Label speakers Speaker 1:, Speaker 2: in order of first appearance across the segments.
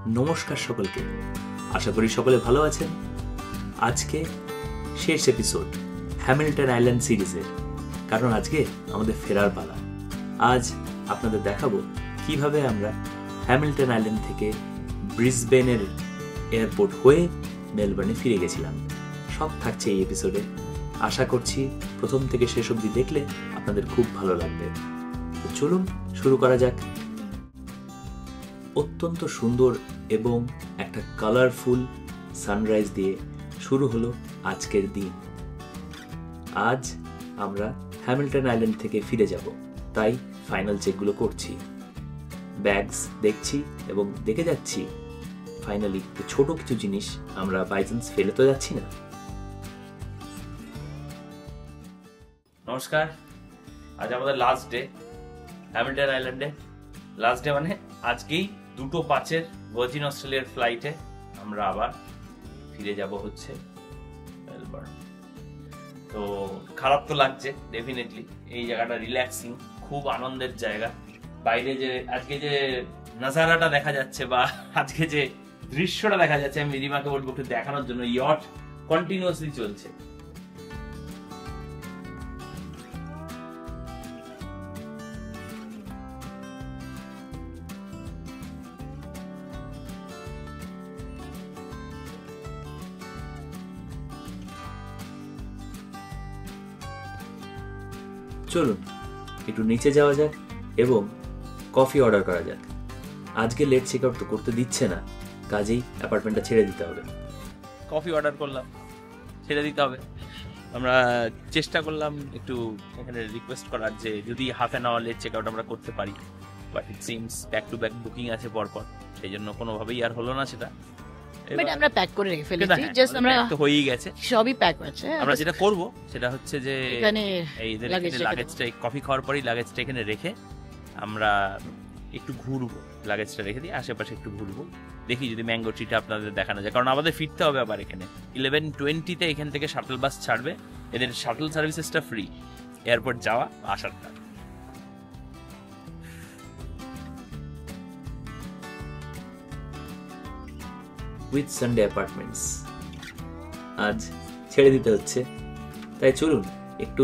Speaker 1: নমস্কার সকলকে, আশা করি সকলে ভালো আছেন। আজকে শেষ এপিসোড হ্যামিল্টন আইল্যান্ড সিরিজের, কারণ আজকে আমাদের ফেরার পালা। আজ আপনাদের দেখাবো কিভাবে আমরা হ্যামিল্টন আইল্যান্ড থেকে ব্রিসবেনের এয়ারপোর্ট হয়ে মেলবোর্নে ফিরে গেছিলাম। সব থাকছে এই এপিসোডে। আশা করছি প্রথম থেকে শেষ অবধি দেখলে আপনাদের খুব ভালো লাগবে। তো চলুন শুরু করা যাক। অত্যন্ত সুন্দর এবং একটা কালারফুল সানরাইজ দিয়ে শুরু হলো আজকের দিন। আজ আমরা হ্যামিল্টন আইল্যান্ড থেকে ফিরে যাব, তাই ফাইনাল চেকগুলো করছি, ব্যাগস দেখছি এবং দেখে যাচ্ছি ফাইনালি ছোট কিছু জিনিস আমরা বাই চান্স ফেলে তো যাচ্ছি না। নমস্কার, আজ আমাদের লাস্ট ডে হ্যামিল্টন আইল্যান্ডে। লাস্ট ডে মানে আজকেই 2:05 ভার্জিন অস্ট্রেলিয়ার ফ্লাইটে আমরা আবার ফিরে যাব হচ্ছে মেলবোর্ন। তো খারাপ তো লাগছে ডেফিনেটলি। এই জায়গাটা রিল্যাক্সিং, খুব আনন্দের জায়গা। বাইরে যে আজকে যে নাজারাটা দেখা যাচ্ছে বা আজকে যে দৃশ্যটা দেখা যাচ্ছে, আমি রিমাকে বলবো একটু দেখানোর জন্য। ইয়ট কন্টিনিউয়াসলি চলছে। চলুন একটু নিচে যাওয়া যাক এবং কফি অর্ডার করা যাক। আজকে লেট চেক আউট তো করতে দিচ্ছে না, কাজেই অ্যাপার্টমেন্টটা ছেড়ে দিতে হবে। কফি অর্ডার করলাম, ছেড়ে দিতে হবে। আমরা চেষ্টা করলাম একটু এখানে রিকোয়েস্ট করার যে যদি half an hour late check out আমরা করতে পারি, but it seems back to back booking আছে পরপর, সেই জন্য কোনোভাবেই আর হলো না সেটা।
Speaker 2: বাট আমরা প্যাক করে রেখে ফেলেছি, জাস্ট আমরা
Speaker 1: তো হয়েই গেছে,
Speaker 2: সবই প্যাক আছে।
Speaker 1: আমরা যেটা করব সেটা হচ্ছে যে
Speaker 2: এখানে
Speaker 1: এই লাগেজটা কফি খাওয়ার পরেই লাগেজটা এখানে রেখে আমরা একটু ঘুরবো, লাগেজটা রেখে দিয়ে আশেপাশে একটু ঘুরবো, দেখি যদি ম্যাঙ্গো ট্রিটা আপনাদের দেখানো যায়। কারণ আমাদের ফিরতে হবে আবার এখানে 11:20 এখান থেকে শাটল বাস ছাড়বে। এদের শাটল সার্ভিসেসটা ফ্রি, এয়ারপোর্ট যাওয়া আসারটা। উইথ সানডে অ্যাপার্টমেন্টস আজ ছেড়ে দিতে হচ্ছে, তাই চলুন একটু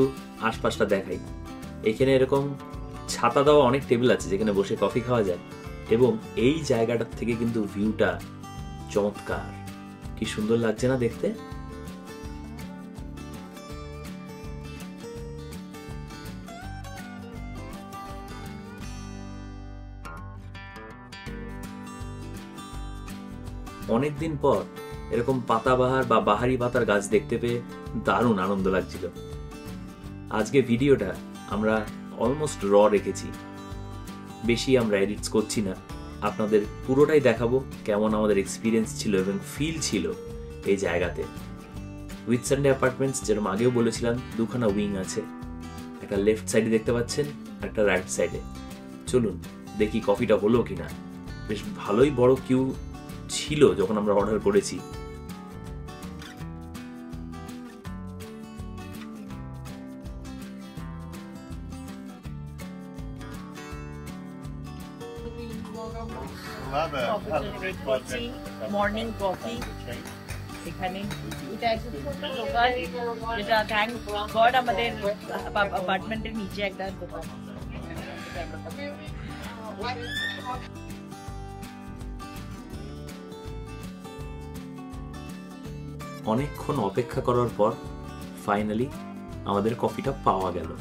Speaker 1: আশপাশটা দেখাই। এখানে এরকম ছাতা দেওয়া অনেক টেবিল আছে যেখানে বসে কফি খাওয়া যায়, এবং এই জায়গাটার থেকে কিন্তু ভিউটা চমৎকার। কি সুন্দর লাগছে না দেখতে? অনেকদিন পর এরকম পাতাবাহার বা বাহারি পাতার গাছ দেখতে পেয়ে দারুণ আনন্দ লাগছিল। আজকে ভিডিওটা আমরা অলমোস্ট র রেখেছি, বেশি আমরা এডিটস করছি না। আপনাদের পুরোটাই দেখাবো কেমন আমাদের এক্সপিরিয়েন্স ছিল এবং ফিল ছিল এই জায়গাতে। উইথ সানডে অ্যাপার্টমেন্টস যেরকম আগেও বলেছিলাম, দুখানা উইং আছে, একটা লেফট সাইডে দেখতে পাচ্ছেন, একটা রাইট সাইডে। চলুন দেখি কফিটা হলো কিনা। বেশ ভালোই বড় কিউ ছিল যখন আমরা অর্ডার করেছি।
Speaker 2: মর্নিং কফি এখানে। এটা একটা ছোট্ট দোকান, যেটা থ্যাংক গড আমাদের অ্যাপার্টমেন্টের নিচে একটা দোকান।
Speaker 1: অনেকক্ষণ অপেক্ষা করার পর ফাইনালি আমাদের কফিটা পাওয়া গেল।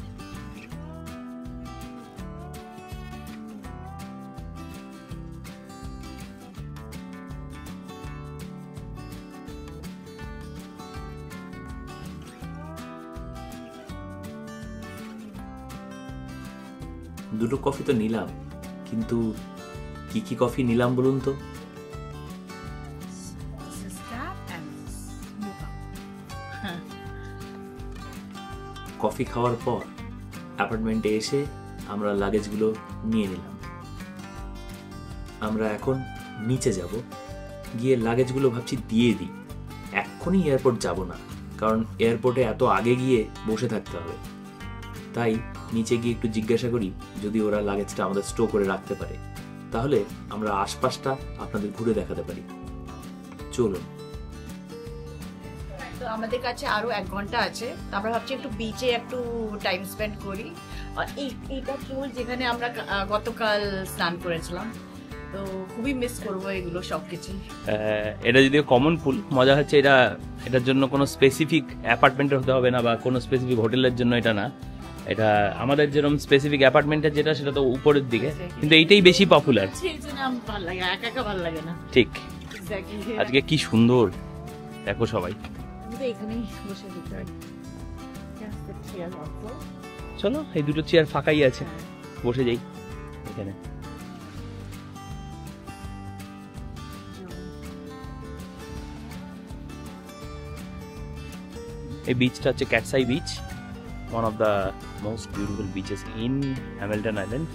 Speaker 1: দুটো কফি তো নিলাম, কিন্তু কি কি কফি নিলাম বলুন তো? কফি খাওয়ার পর অ্যাপার্টমেন্টে এসে আমরা লাগেজগুলো নিয়ে নিলাম। আমরা এখন নিচে যাব, গিয়ে লাগেজগুলো ভাবছি দিয়ে দিই। এক্ষুনি এয়ারপোর্ট যাব না, কারণ এয়ারপোর্টে এত আগে গিয়ে বসে থাকতে হবে। তাই নিচে গিয়ে একটু জিজ্ঞাসা করি যদি ওরা লাগেজটা আমাদের স্টো করে রাখতে পারে। তাহলে আমরা আশপাশটা আপনাদের ঘুরে দেখাতে পারি। চলুন।
Speaker 2: তো আমাদের কাছে আরো 1 ঘন্টা আছে, আমরা ভাবছি একটু বিচে একটু টাইম স্পেন্ড করি। আর এইটা পুল যেখানে আমরা গতকাল স্নান করেছিলাম, তো খুবই মিস করবো এগুলো সবকিছু।
Speaker 3: এটা যদিও কমন পুল, মজা হচ্ছে এটার জন্য কোনো স্পেসিফিক অ্যাপার্টমেন্টের হতে হবে না বা কোনো স্পেসিফিক হোটেলের জন্য এটা না। এটা আমাদের যেরকম স্পেসিফিক অ্যাপার্টমেন্টের যেটা, সেটা তো উপরের দিকে, কিন্তু এইটাই বেশি পপুলার।
Speaker 2: ভালো লাগে, একা একা ভালো লাগে না।
Speaker 3: ঠিক, আজকে কি সুন্দর দেখো সবাই।
Speaker 2: এখানেই বসে দিতে হয়।
Speaker 3: চলো, এই দুটো চেয়ার ফাঁকাই আছে, বসে যাই এখানে। এই বিচটা হচ্ছে cat's eye beach, one of the most beautiful bitches in Hamilton island.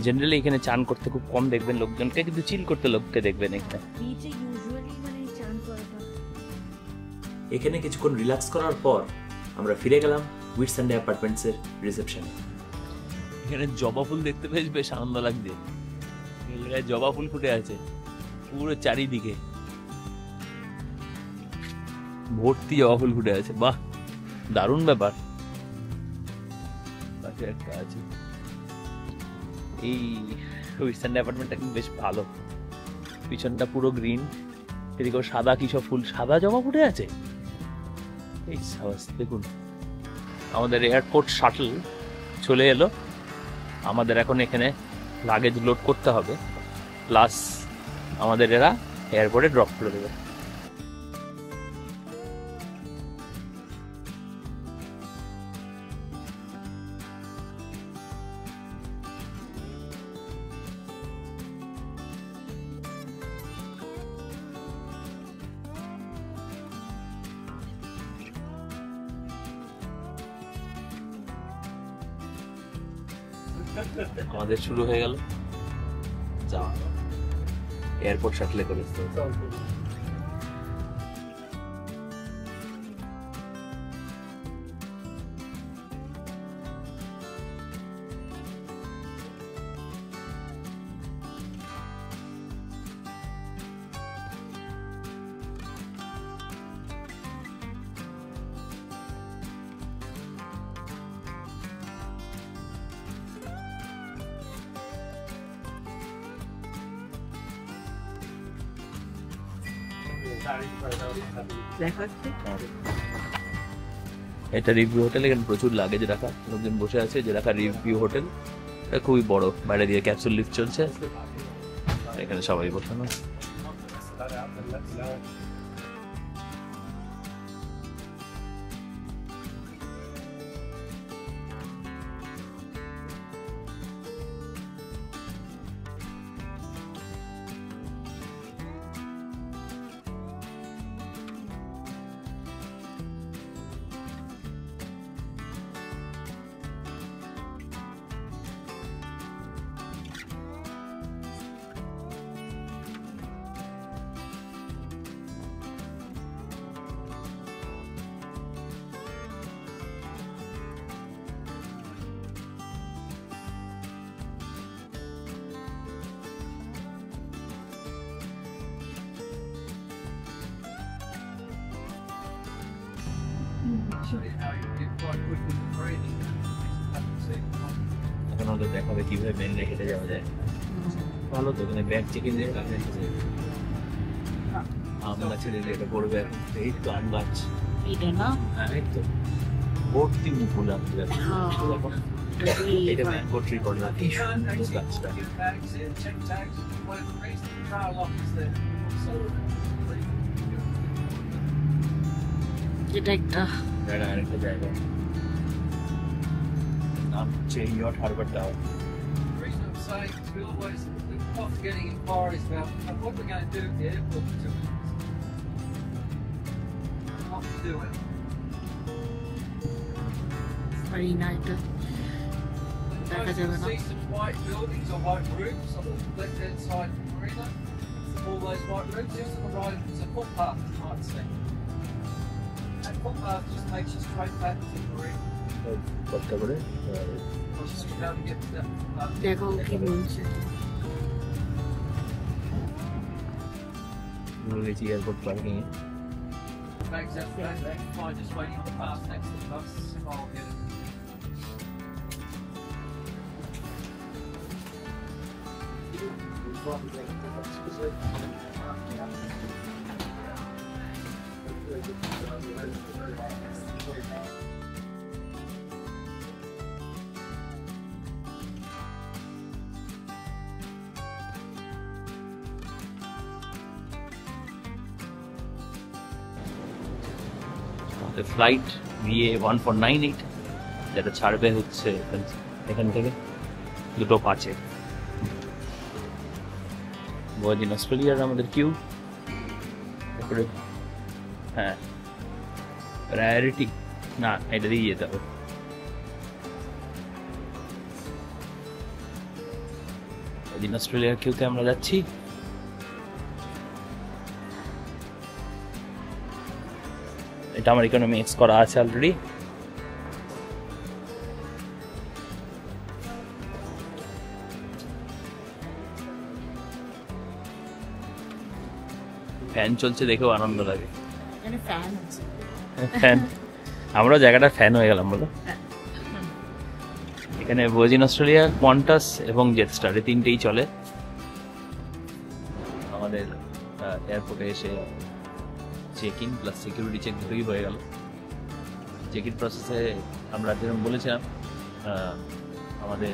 Speaker 3: Generally এখানে চান করতে খুব কম দেখবেন লোকজনকে, কিন্তু চিল করতে লোককে দেখবেন এখানে।
Speaker 1: এখানে কিছুক্ষণ রিল্যাক্স করার পর আমরা ফিরে গেলাম হুইটসান্ডে অ্যাপার্টমেন্টস এর রিসেপশনে।
Speaker 3: এখানে জবা ফুল দেখতে পেয়ে বেশ আনন্দ লাগছে। জবা ফুল ফুটে আছে পুরো চারিদিকে, ভর্তি জবা ফুল ফুটে আছে। বাহ, দারুণ ব্যাপার। একটা আছে এই হুইটসান্ডে অ্যাপার্টমেন্টটা কিন্তু বেশ ভালো। পিছনটা পুরো গ্রিন, এদিকে সাদা কি সব ফুল, সাদা জবা ফুটে আছে। এই সাবাস, দেখুন আমাদের এয়ারপোর্ট শাটল চলে এলো। আমাদের এখন এখানে লাগেজ লোড করতে হবে, প্লাস আমাদের এরা এয়ারপোর্টে ড্রপ করে দেবে। আমাদের শুরু হয়ে গেল যাওয়া এয়ারপোর্ট শাটলে করে। এটা রিভিউ হোটেল, এখানে প্রচুর লাগেজ রাখা, লোকজন বসে আছে। যে রাখা রিভিউ হোটেল, এটা খুবই বড়, বাইরে দিয়ে ক্যাপসুল লিফট চলছে, এখানে সবাই বসানো। এখন ওদের দেখাবে কিভাবে ব্যাগ রেখে যাওয়া যায়। ভালো তো, এখানে ব্যাগ চেকিং দিয়ে আম গাছের এটা পড়বে। এই তো আম গাছ,
Speaker 2: এটা না?
Speaker 1: হ্যাঁ, এই তো ভর্তি ফুল আম গাছ। এটা ম্যাঙ্গো ট্রি করে রাখি গাছটা।
Speaker 2: এটা একটা
Speaker 1: আরেকটা জায়গা, নাম হচ্ছে yacht Harbour tower.
Speaker 4: Getting inquiries about what we're going to do at the airport for 2 minutes. What to do it.
Speaker 2: very nice.
Speaker 4: See some white buildings or white roofs on the left-hand side of the marina. All those white roofs, just on the right, it's a footpath you might see. That footpath just takes you straight back to the marina.
Speaker 1: করতে পারে
Speaker 4: Just to be able to get to that footpath.
Speaker 2: দেখো কি বলছে।
Speaker 3: ঘুরে গেছি airport parking A.
Speaker 4: Thanks, everyone. Fine, just waiting on the pass next to the bus. I'll get it.
Speaker 3: Flight VA1498 যেটা ছাড়বে হচ্ছে এখান থেকে 2:05 ভার্জিন অস্ট্রেলিয়ার আমাদের কিউ। তারপরে হ্যাঁ প্রায়োরিটি না, এটা দিয়ে যেতে হবে। ভার্জিন অস্ট্রেলিয়ার কিউতে আমরা যাচ্ছি। এটা আমার ইকোনমি এক্স করা আছে অলরেডি। ফ্যান চলছে দেখেও আনন্দ লাগে।
Speaker 2: এখানে ফ্যান আছে।
Speaker 3: ফ্যান, আমরা জায়গাটা ফ্যান হয়ে গেলাম বলো। এখানে ভার্জিন অস্ট্রেলিয়া, কোয়ান্টাস এবং জেটস্টার এই তিনটেই চলে। আমাদের এয়ারপোর্টে এসে check in plus security check দুটোই হয়ে গেল। চেক ইন প্রসেসে আমরা যেরকম বলেছিলাম আমাদের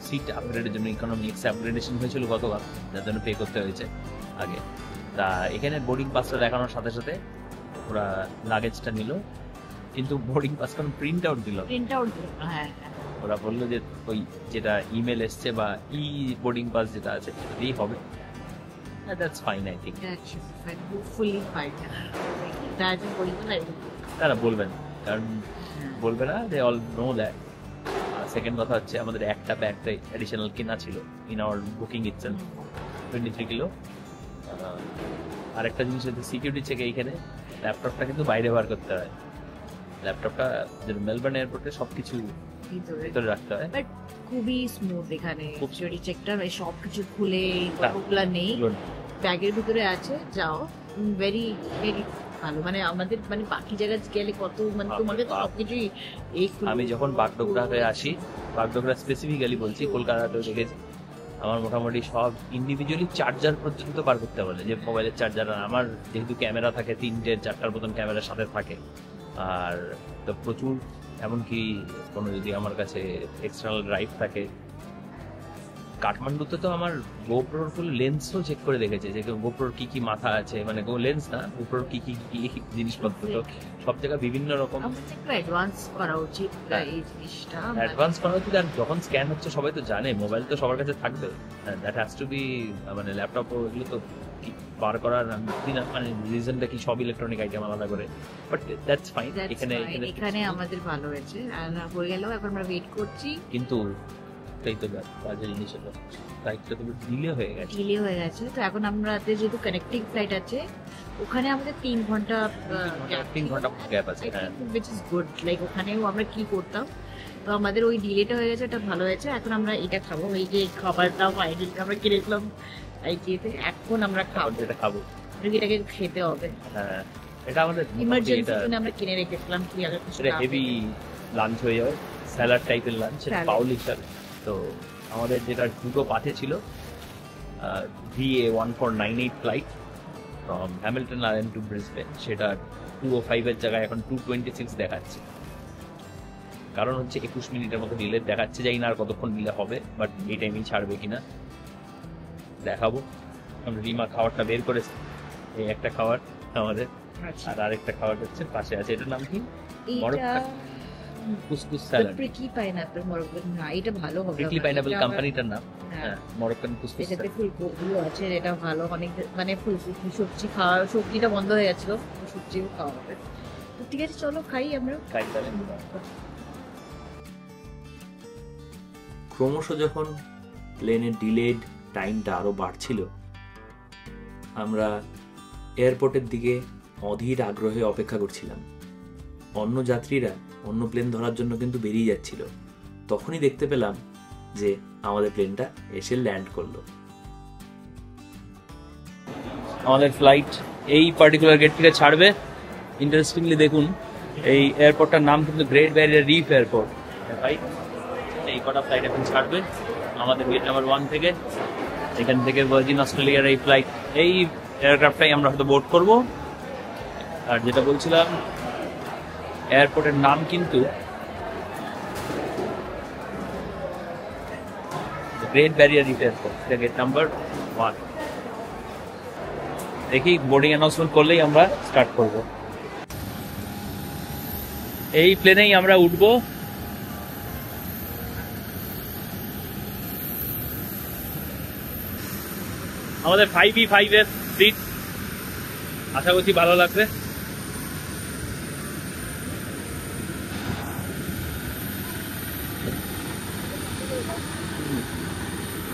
Speaker 3: সিট আপগ্রেডের জন্য ইকোনমি এক্স আপগ্রেডেশন হয়েছিল গতবার, যার জন্য পে করতে হয়েছে আগে। তা এখানে বোর্ডিং পাসটা দেখানোর সাথে সাথে ওরা লাগেজটা নিল, কিন্তু বোর্ডিং পাস কোনো প্রিন্ট আউট দিল।
Speaker 2: হ্যাঁ,
Speaker 3: ওরা বললো যে ওই যেটা ইমেল এসছে বা বোর্ডিং পাস যেটা আছে এটাই হবে। That's fine I think.
Speaker 2: Hopefully fine.
Speaker 3: তারা বলবেন, কারণ বলবে না, they all know that. Second কথা হচ্ছে আমাদের একটা ব্যাগটাই অ্যাডিশনাল কেনা ছিল in our booking itself, 23 kilo. আরেকটা জিনিস হচ্ছে সিকিউরিটি চেকে এইখানে ল্যাপটপটা কিন্তু বাইরে বার করতে হয়। ল্যাপটপটা মেলবোর্ন এয়ারপোর্টে সবকিছু ভিতরে রাখতে হয়।
Speaker 2: বাট খুবই স্মুথ এখানে,
Speaker 3: খুব
Speaker 2: সিকিউরিটি চেকটা সব কিছু খুলে
Speaker 3: হ্যাঁ।
Speaker 2: ওগুলা নেই,
Speaker 3: এগুলো
Speaker 2: ব্যাগের ভিতরে আছে। যাও, ভেরি ভেরি ভালো। মানে আমাদের মানে বাকি জায়গায় গেলে কত মানে তোমাকে তো সবকিছুই
Speaker 3: আমি যখন বাগডোগরা হয়ে আসি, বাগডোগরা স্পেসিফিক্যালি বলছি, কলকাতাতেও দেখেছি আমার মোটামুটি সব ইন্ডিভিজুয়ালি চার্জার পর্যন্ত বার করতে বলে, যে মোবাইলের চার্জার। আমার যেহেতু ক্যামেরা থাকে 3-4টার মতন ক্যামেরার সাথে থাকে, আর তো প্রচুর, এমনকি কোনো যদি আমার কাছে এক্সটার্নাল ড্রাইভ থাকে। কাঠমান্ডুতে তো আমার গোপ্রোর ফুল লেন্সও চেক করে দেখেছে যে গোপ্রোর কি কি মাথা আছে, মানে লেন্স না, গোপ্রোর কি কি কি জিনিসপত্র। তো সব জায়গায় বিভিন্ন রকম
Speaker 2: আমাদের একটু অ্যাডভান্স করা উচিত এই জিনিসটা।
Speaker 3: অ্যাডভান্স করা উচিত। আর যখন স্ক্যান হচ্ছে সবাই তো জানে, মোবাইল তো সবার কাছে থাকবে, দ্যাট হ্যাজ টু বি, মানে ল্যাপটপ এগুলো তো বার করার মানে রিজনটা কি, সব ইলেকট্রনিক আইটেম আলাদা করে, বাট দ্যাটস ফাইন।
Speaker 2: এখানে আমাদের ভালো হয়েছে, আর হয়ে গেল। এখন আমরা ওয়েট করছি,
Speaker 3: কিন্তু এই তো কাজের জিনিস হলো, ফ্লাইটটা তো ডিলে হয়ে গেছে।
Speaker 2: ডিলে হয়ে গেছে। তো এখন আমাদের যেহেতু কানেক্টিং ফ্লাইট আছে, ওখানে আমাদের 3 ঘন্টা
Speaker 3: 3 ঘন্টা গ্যাপ আছে। হ্যাঁ,
Speaker 2: which is good. লাইক ওখানেও আমরা কি করতাম, তো আমাদের ওই ডিলেটা হয়ে গেছে, এটা ভালো হয়েছে। এখন আমরা এটা খাবো, এই যে খাবারটা ফাইনালি আমরা কিনেছিলাম আইটিতে, এখন আমরা খাবো।
Speaker 3: যেটা খাবো
Speaker 2: এটাকে খেতে হবে।
Speaker 3: হ্যাঁ, এটা আমাদের
Speaker 2: ইমার্জেন্সি জন্য আমরা কিনে রেখেছিলাম, কি আগে কিছু
Speaker 3: এটা হেভি লাঞ্চ হয়ে যাবে, স্যালাড টাইপের লাঞ্চ,
Speaker 2: Salad.
Speaker 3: পাউল হিসাবে। তো আমাদের যেটা 2:05 ছিল VA1498 flight from Hamilton Island to Brisbane, সেটা 2:05 এর জায়গায় এখন 2:26 দেখাচ্ছে। কারণ হচ্ছে 21 মিনিটের মতো ডিলে দেখাচ্ছে, জানি না আর কতক্ষণ ডিলে হবে, বাট এই টাইমেই ছাড়বে কিনা দেখাবো। আমরা রিমা খাবারটা বের করেছি, এই একটা খাবার আমাদের, আর আরেকটা খাবার হচ্ছে পাশে আছে, এটার নাম কি? Moroccan couscous salad.
Speaker 2: Prickly pineapple Moroccan, না এটা ভালো হবে।
Speaker 3: প্রিকলি পাইনাপেল কোম্পানিটার নাম।
Speaker 2: হ্যাঁ,
Speaker 3: হ্যাঁ, মরক্কান কুসকুস
Speaker 2: এটাতে
Speaker 3: স্যালাড।
Speaker 2: ফুলকপিও আছে, এটা ভালো। অনেক মানে ফুলকপি সবজি খাওয়া, সবজিটা বন্ধ হয়ে গেছিল, সবজিও খাওয়া হবে। তো ঠিক আছে, চলো খাই আমরা।
Speaker 3: খাই তাহলে।
Speaker 1: ক্রমশ যখন প্লেনের ডিলেড টাইমটা আরও বাড়ছিল, আমরা এয়ারপোর্টের দিকে অধীর আগ্রহে অপেক্ষা করছিলাম। অন্য যাত্রীরা অন্য প্লেন ধরার জন্য কিন্তু বেরিয়ে যাচ্ছিল। তখনই দেখতে পেলাম যে আমাদের প্লেনটা এসে ল্যান্ড করলো।
Speaker 3: আমাদের ফ্লাইট এই পার্টিকুলার গেট থেকে ছাড়বে। ইন্টারেস্টিংলি দেখুন, এই এয়ারপোর্টটার নাম কিন্তু Great Barrier Reef airport. Right, এই কটা ফ্লাইট এখন ছাড়বে আমাদের গেট নাম্বার 1 থেকে। এখান থেকে ভার্জিন অস্ট্রেলিয়ার এই ফ্লাইট, এই এয়ারক্রাফটটাই আমরা হয়তো বোর্ড করব। আর যেটা বলছিলাম, এয়ারপোর্টের নাম কিন্তু Great Barrier Reef airport, gate number 1। দেখি বোর্ডিং অ্যানাউন্সমেন্ট করলেই আমরা স্টার্ট করব। এই প্লেনেই আমরা উঠবো। আমাদের 5E5 এর সিট, আশা করছি ভালো লাগবে।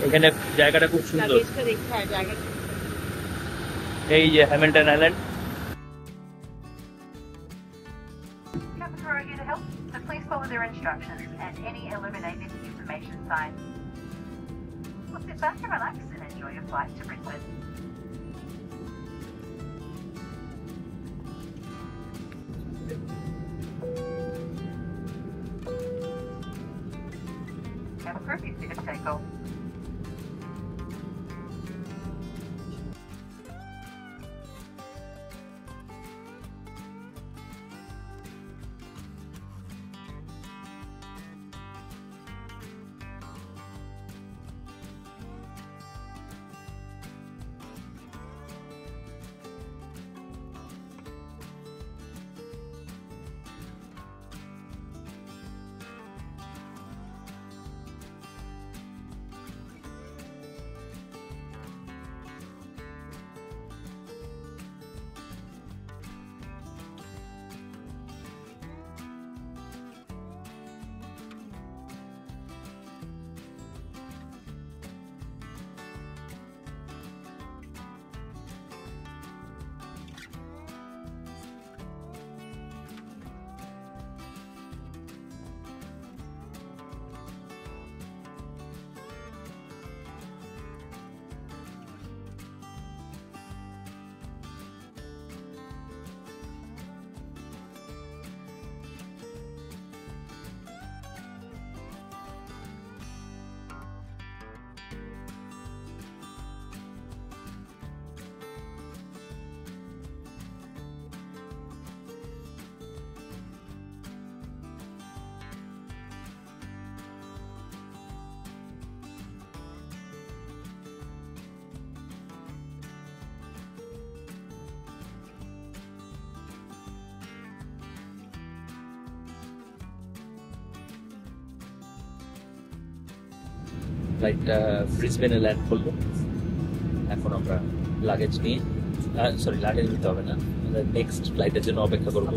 Speaker 3: এখানে জায়গাটা খুব সুন্দর, এই যে Hamilton island.
Speaker 5: Please follow their instructions and any illuminated information signs. Well, sit back and relax and enjoy your flight to Brisbane. Have a curfew seat at takeoff.
Speaker 3: ফ্লাইটটা ব্রিসবেনে ল্যান্ড করলো। এখন আমরা লাগেজ নিয়ে, লাগেজ নিতে হবে না, next ফ্লাইটের জন্য অপেক্ষা করব।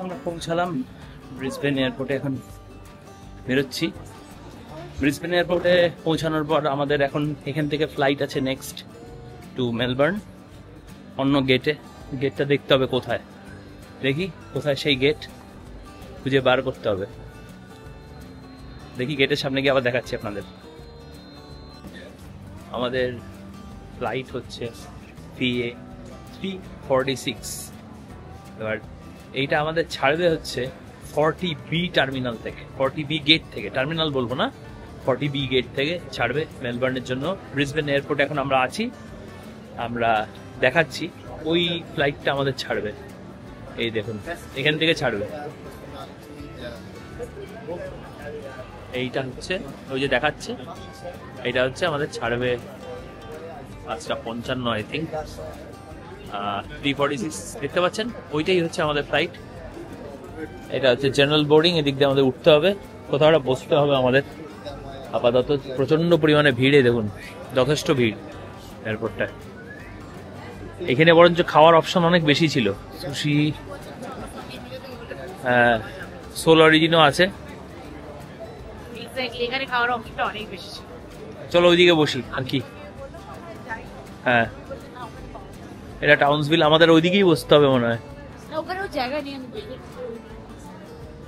Speaker 3: আমরা পৌঁছালাম ব্রিসবেন এয়ারপোর্টে, এখন বেরোচ্ছি। ব্রিসবেন এয়ারপোর্টে পৌঁছানোর পর আমাদের এখন এখান থেকে ফ্লাইট আছে নেক্সট টু মেলবার্ন, অন্য গেটে। গেটটা দেখতে হবে কোথায়, দেখি কোথায় সেই গেট, খুঁজে বার করতে হবে। দেখি গেটের সামনে গিয়ে আবার দেখাচ্ছি আপনাদের। আমাদের ফ্লাইট হচ্ছে PA 346। এবার এইটা আমাদের ছাড়বে হচ্ছে 40B টার্মিনাল থেকে, 40B গেট থেকে, টার্মিনাল বলবো না, 40B গেট থেকে ছাড়বে মেলবার্নের জন্য। ব্রিসবেন এয়ারপোর্টে এখন আমরা আছি, আমরা দেখাচ্ছি ওই ফ্লাইটটা আমাদের ছাড়বে। এই দেখুন, এখান থেকে ছাড়বে। এইটা হচ্ছে ওই যে দেখাচ্ছে, এইটা হচ্ছে আমাদের ছাড়বে 5:55 আই থিঙ্ক, 346 দেখতে পাচ্ছেন, ওইটাই হচ্ছে আমাদের ফ্লাইট। এটা হচ্ছে জেনারেল বোর্ডিং, এদিক দিয়ে আমাদের উঠতে হবে, কোথাও একটা বসতে হবে আমাদের। আপাতত প্রচন্ড পরিমাণে ভিড়ে, দেখুন যথেষ্ট ভিড় এয়ারপোর্টটায়। এখানে বরঞ্চ খাওয়ার অপশন অনেক বেশি ছিল, সুশি, সোল অরিজিনও আছে।
Speaker 2: এখানে খাওয়ার অপশনটা অনেক বেশি ছিল।
Speaker 3: চলো ওইদিকে বসি আর কি। হ্যাঁ, এটা টাউন্সভিল, আমাদের ওইদিকেই বসতে হবে মনে হয়।
Speaker 2: ওখানেও জায়গা নিয়ে আমি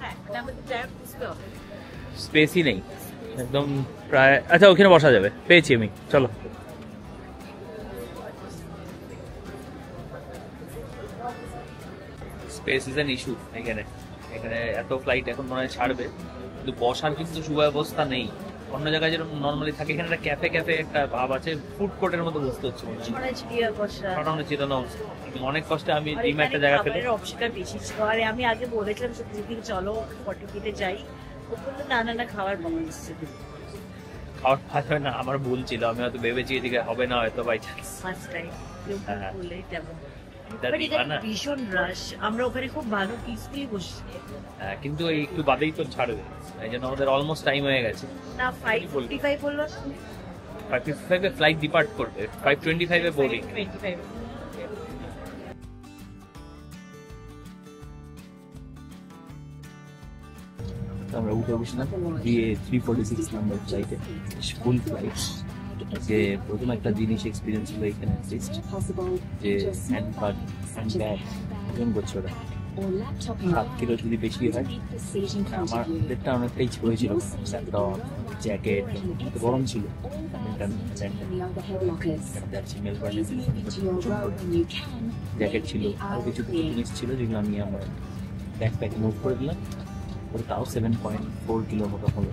Speaker 2: হ্যাঁ, আমাদের জায়গা বুঝতে হবে।
Speaker 3: স্পেসই নেই একদম প্রায়। আচ্ছা ওখানে বসা যাবে, পেয়েছি আমি, চলো। স্পেস ইজ অ্যান ইস্যু এখানে। এখানে এত ফ্লাইট এখন মনে হয় ছাড়বে, কিন্তু বসার কিন্তু সুব্যবস্থা নেই। অন্য জায়গায় যেরকম নর্মালি থাকে, এখানে একটা ক্যাফে ক্যাফে একটা ভাব আছে, ফুড কোর্টের মতো বসতে হচ্ছে মনে হয়। মোটামুটি চিরানো অনেক কষ্টে আমি ডিম একটা জায়গা পেলে।
Speaker 2: অপশনটা বেশি ছিল। আর আমি আগে বলেছিলাম দিদি চলো ফটোকিতে যাই, ও বললো না না না খাবার পাওয়া যাচ্ছে।
Speaker 3: খাওয়ার খাওয়া হয় না, আমার ভুল ছিল, আমি হয়তো ভেবেছি এদিকে হবে না হয়তো বাই চান্স।
Speaker 2: ফার্স্ট টাইম
Speaker 3: হ্যাঁ।
Speaker 2: বলে তেমন।
Speaker 3: এটা
Speaker 2: But
Speaker 3: দিবা
Speaker 2: এটা
Speaker 3: না।
Speaker 2: ভীষণ রাশ, আমরা ওখানে খুব ভালো পিসফুলি বসছি।
Speaker 3: হ্যাঁ, কিন্তু এই একটু বাদেই তো ছাড়বে, এই জন্য আমাদের অলমোস্ট টাইম হয়ে গেছে।
Speaker 2: না 5:55 বললো না?
Speaker 3: 5:55 এ ফ্লাইট ডিপার্ট করবে, 5:25 এ বোর্ডিং।
Speaker 2: 5:25
Speaker 1: আমরা উঠে বসলাম দিয়ে 346 নাম্বার ফ্লাইটে, ফুল ফ্লাইট। যে প্রথম একটা জিনিস এক্সপিরিয়েন্স হলো এখানে যে হ্যান্ড ব্যাগ ওজন করছে ওরা 7 কিলো যদি বেশি হয়। আমার ডেটটা অনেকটাই হয়েছিল, জ্যাকেট গরম ছিল, জ্যাকেট ছিল, আরও কিছু জিনিস ছিল যেগুলো আমি আমার ব্যাকপ্যাকে মুভ করে দিলাম। ওর তাও 7.4 কিলো মতো হলো,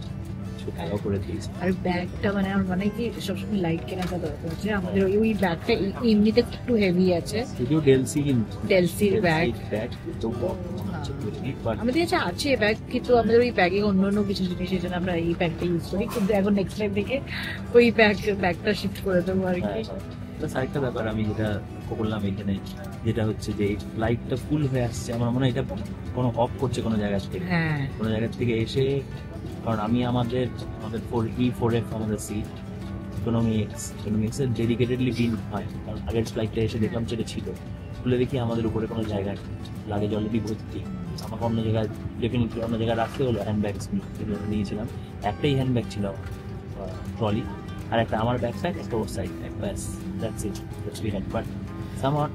Speaker 1: সেটাও করে দিয়েছি।
Speaker 2: আর ব্যাগটা মানে আমার মানে কি সবসময় লাইট কেনাটা দরকার আছে আমাদের। ওই ব্যাগটা এমনিতে একটু হেভি আছে,
Speaker 1: যদিও ডেলসি কিন্তু
Speaker 2: ডেলসির ব্যাগ। আমাদের কাছে আছে ব্যাগ, কিন্তু আমাদের ওই ব্যাগে অন্য অন্য কিছু জিনিস এই জন্য আমরা এই ব্যাগটা ইউজ করি। কিন্তু এখন নেক্সট টাইম থেকে ওই ব্যাগটা শিফট করে দেবো আর কি।
Speaker 1: আরেকটা ব্যাপার আমি যেটা করলাম এখানে, যেটা হচ্ছে যে ফ্লাইটটা ফুল হয়ে আসছে, আমার মনে হয় এটা কোনো অফ করছে কোনো জায়গা থেকে,
Speaker 2: হ্যাঁ
Speaker 1: কোনো জায়গা থেকে এসে। কারণ আমি আমাদের 4E4F আমাদের সিট ইকোনমিক্স এর ডেডিকেটেডলি বিল হয়। কারণ আগের ফ্লাইটটা এসে দেখলাম সেটা ছিল, খুলে দেখি আমাদের উপরে কোনো জায়গা নেই, লাগেজ অলরেডি ভর্তি। আমাকে অন্য জায়গায় ডেফিনেটলি অন্য জায়গায় রাখতে হলো। হ্যান্ডব্যাগস নিয়েছিলাম, একটাই হ্যান্ডব্যাগ ছিল ট্রলি, আর একটা আমার ব্যাকপ্যাক, একটা ওর সাইড ব্যাগ, ব্যাস that's it, that's we had. But somehow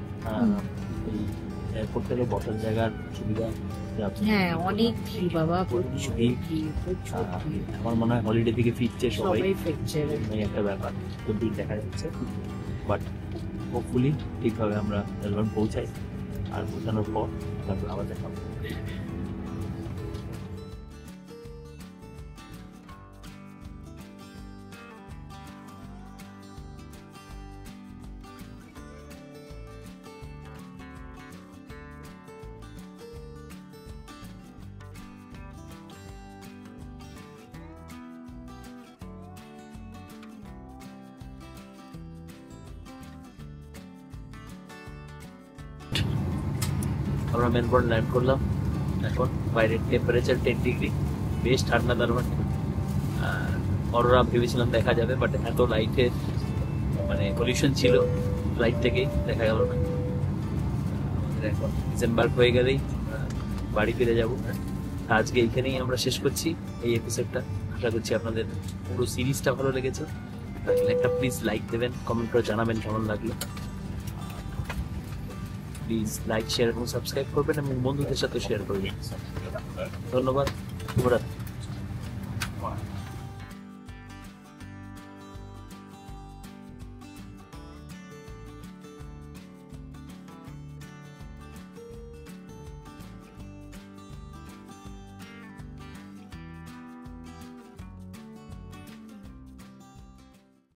Speaker 1: airport থেকে বসার জায়গার সুবিধা,
Speaker 2: হ্যাঁ অনেক ভিড় বাবা, প্রচুর ভিড়।
Speaker 1: আমার মনে হয় হলিডে থেকে ফিরছে সবাই,
Speaker 2: সবাই ফিরছে।
Speaker 1: এই একটা ব্যাপার তো দিন দেখা যাচ্ছে। বাট হোপফুলি ঠিকভাবে আমরা মেলবোর্ন পৌঁছাই, আর পৌঁছানোর পর তারপর আবার দেখা হবে। আমরা মেলবোর্ন ল্যান্ড করলাম, এখন বাইরের টেম্পারেচার 10 ডিগ্রি, বেশ ঠান্ডা। তার মানে অরোরা ভেবেছিলাম দেখা যাবে, বাট এত লাইটের মানে পলিউশন ছিল ফ্লাইট থেকেই দেখা গেল না। আমাদের এখন ডিসেম্বর হয়ে গেলেই বাড়ি ফিরে যাব। আজকে এইখানেই আমরা শেষ করছি এই এপিসোডটা। আশা করছি আপনাদের পুরো সিরিজটা ভালো লেগেছে। একটা প্লিজ লাইক দেবেন, কমেন্ট করে জানাবেন কেমন লাগলো। প্লিজ লাইক, শেয়ার এবং সাবস্ক্রাইব করবেন এবং বন্ধুদের সাথে শেয়ার করবেন। ধন্যবাদ, শুভরাত্রি।